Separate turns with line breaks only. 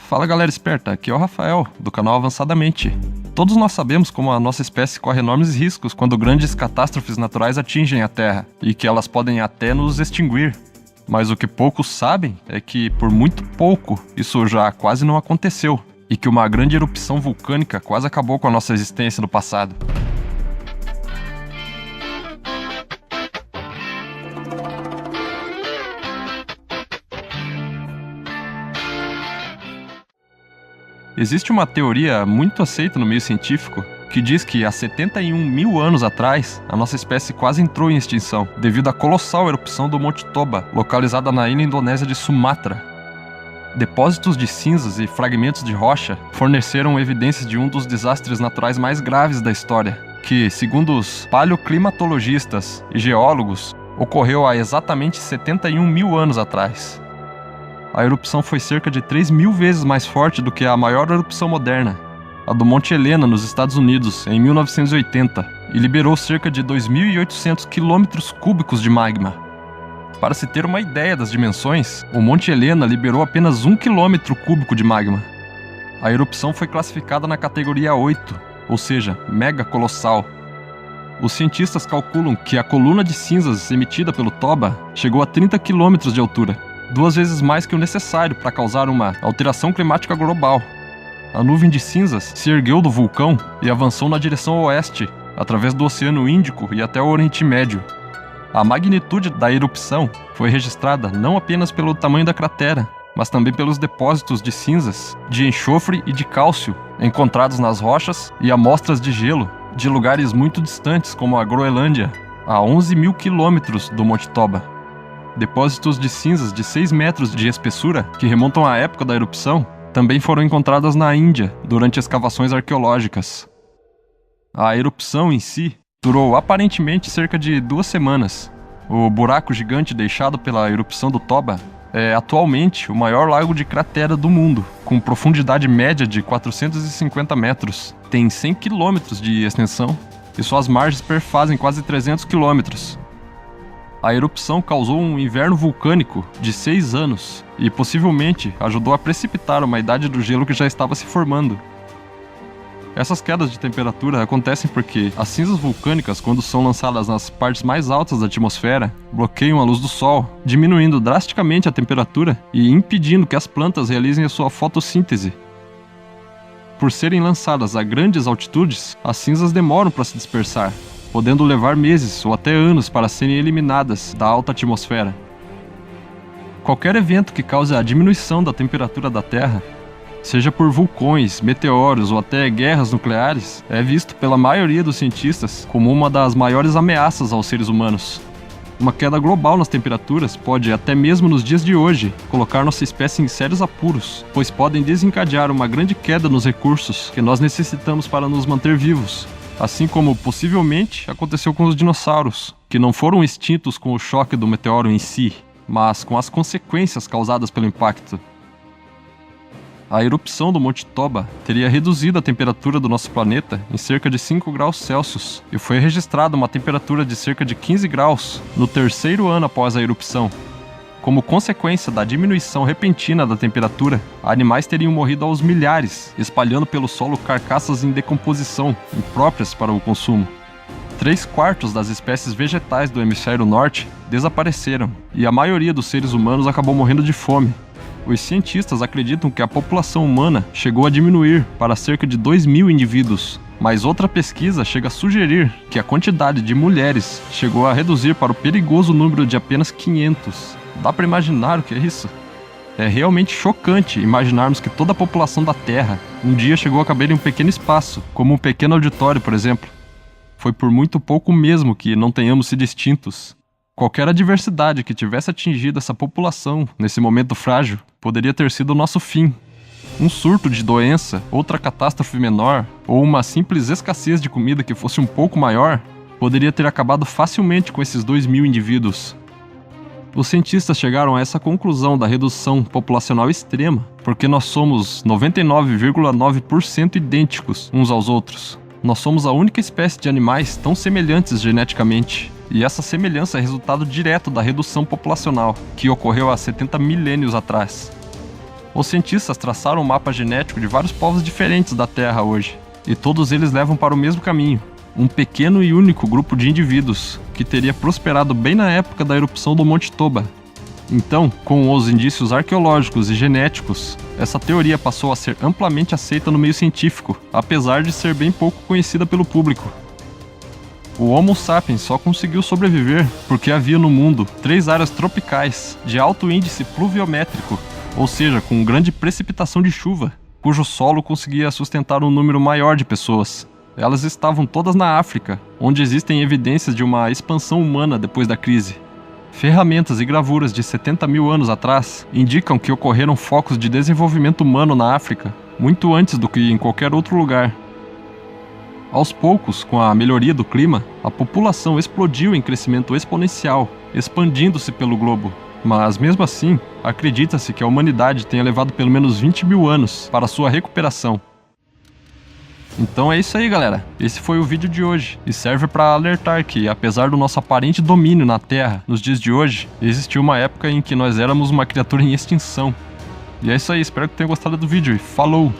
Fala galera esperta, aqui é o Rafael, do canal Avançadamente. Todos nós sabemos como a nossa espécie corre enormes riscos quando grandes catástrofes naturais atingem a Terra, e que elas podem até nos extinguir. Mas o que poucos sabem é que, por muito pouco, isso já quase não aconteceu, e que uma grande erupção vulcânica quase acabou com a nossa existência no passado. Existe uma teoria muito aceita no meio científico que diz que há 71 mil anos atrás, a nossa espécie quase entrou em extinção devido à colossal erupção do Monte Toba, localizada na ilha indonésia de Sumatra. Depósitos de cinzas e fragmentos de rocha forneceram evidências de um dos desastres naturais mais graves da história, que, segundo os paleoclimatologistas e geólogos, ocorreu há exatamente 71 mil anos atrás. A erupção foi cerca de 3.000 vezes mais forte do que a maior erupção moderna, a do Monte Helena, nos Estados Unidos, em 1980, e liberou cerca de 2.800 quilômetros cúbicos de magma. Para se ter uma ideia das dimensões, o Monte Helena liberou apenas 1 quilômetro cúbico de magma. A erupção foi classificada na categoria 8, ou seja, mega colossal. Os cientistas calculam que a coluna de cinzas emitida pelo Toba chegou a 30 quilômetros de altura, 2 vezes mais que o necessário para causar uma alteração climática global. A nuvem de cinzas se ergueu do vulcão e avançou na direção oeste, através do Oceano Índico e até o Oriente Médio. A magnitude da erupção foi registrada não apenas pelo tamanho da cratera, mas também pelos depósitos de cinzas, de enxofre e de cálcio encontrados nas rochas e amostras de gelo de lugares muito distantes, como a Groenlândia, a 11 mil quilômetros do Monte Toba. Depósitos de cinzas de 6 metros de espessura, que remontam à época da erupção, também foram encontradas na Índia durante escavações arqueológicas. A erupção em si durou aparentemente cerca de 2 semanas. O buraco gigante deixado pela erupção do Toba é atualmente o maior lago de cratera do mundo, com profundidade média de 450 metros. Tem 100 quilômetros de extensão e suas margens perfazem quase 300 quilômetros. A erupção causou um inverno vulcânico de 6 anos e possivelmente ajudou a precipitar uma idade do gelo que já estava se formando. Essas quedas de temperatura acontecem porque as cinzas vulcânicas, quando são lançadas nas partes mais altas da atmosfera, bloqueiam a luz do Sol, diminuindo drasticamente a temperatura e impedindo que as plantas realizem a sua fotossíntese. Por serem lançadas a grandes altitudes, as cinzas demoram para se dispersar, podendo levar meses ou até anos para serem eliminadas da alta atmosfera. Qualquer evento que cause a diminuição da temperatura da Terra, seja por vulcões, meteoros ou até guerras nucleares, é visto pela maioria dos cientistas como uma das maiores ameaças aos seres humanos. Uma queda global nas temperaturas pode, até mesmo nos dias de hoje, colocar nossa espécie em sérios apuros, pois podem desencadear uma grande queda nos recursos que nós necessitamos para nos manter vivos. Assim como possivelmente aconteceu com os dinossauros, que não foram extintos com o choque do meteoro em si, mas com as consequências causadas pelo impacto. A erupção do Monte Toba teria reduzido a temperatura do nosso planeta em cerca de 5 graus Celsius, e foi registrada uma temperatura de cerca de 15 graus no 3º ano após a erupção. Como consequência da diminuição repentina da temperatura, animais teriam morrido aos milhares, espalhando pelo solo carcaças em decomposição, impróprias para o consumo. 3/4 das espécies vegetais do hemisfério norte desapareceram, e a maioria dos seres humanos acabou morrendo de fome. Os cientistas acreditam que a população humana chegou a diminuir para cerca de 2.000 indivíduos, mas outra pesquisa chega a sugerir que a quantidade de mulheres chegou a reduzir para o perigoso número de apenas 500. Dá para imaginar o que é isso? É realmente chocante imaginarmos que toda a população da Terra um dia chegou a caber em um pequeno espaço, como um pequeno auditório, por exemplo. Foi por muito pouco mesmo que não tenhamos sido extintos. Qualquer adversidade que tivesse atingido essa população nesse momento frágil poderia ter sido o nosso fim. Um surto de doença, outra catástrofe menor, ou uma simples escassez de comida que fosse um pouco maior, poderia ter acabado facilmente com esses 2.000 indivíduos. Os cientistas chegaram a essa conclusão da redução populacional extrema porque nós somos 99,9% idênticos uns aos outros. Nós somos a única espécie de animais tão semelhantes geneticamente, e essa semelhança é resultado direto da redução populacional, que ocorreu há 70 milênios atrás. Os cientistas traçaram um mapa genético de vários povos diferentes da Terra hoje, e todos eles levam para o mesmo caminho. Um pequeno e único grupo de indivíduos que teria prosperado bem na época da erupção do Monte Toba. Então, com os indícios arqueológicos e genéticos, essa teoria passou a ser amplamente aceita no meio científico, apesar de ser bem pouco conhecida pelo público. O Homo sapiens só conseguiu sobreviver porque havia no mundo 3 áreas tropicais de alto índice pluviométrico, ou seja, com grande precipitação de chuva, cujo solo conseguia sustentar um número maior de pessoas. Elas estavam todas na África, onde existem evidências de uma expansão humana depois da crise. Ferramentas e gravuras de 70 mil anos atrás indicam que ocorreram focos de desenvolvimento humano na África, muito antes do que em qualquer outro lugar. Aos poucos, com a melhoria do clima, a população explodiu em crescimento exponencial, expandindo-se pelo globo. Mas mesmo assim, acredita-se que a humanidade tenha levado pelo menos 20 mil anos para sua recuperação. Então é isso aí, galera. Esse foi o vídeo de hoje e serve para alertar que, apesar do nosso aparente domínio na Terra nos dias de hoje, existiu uma época em que nós éramos uma criatura em extinção. E é isso aí, espero que tenham gostado do vídeo e falou!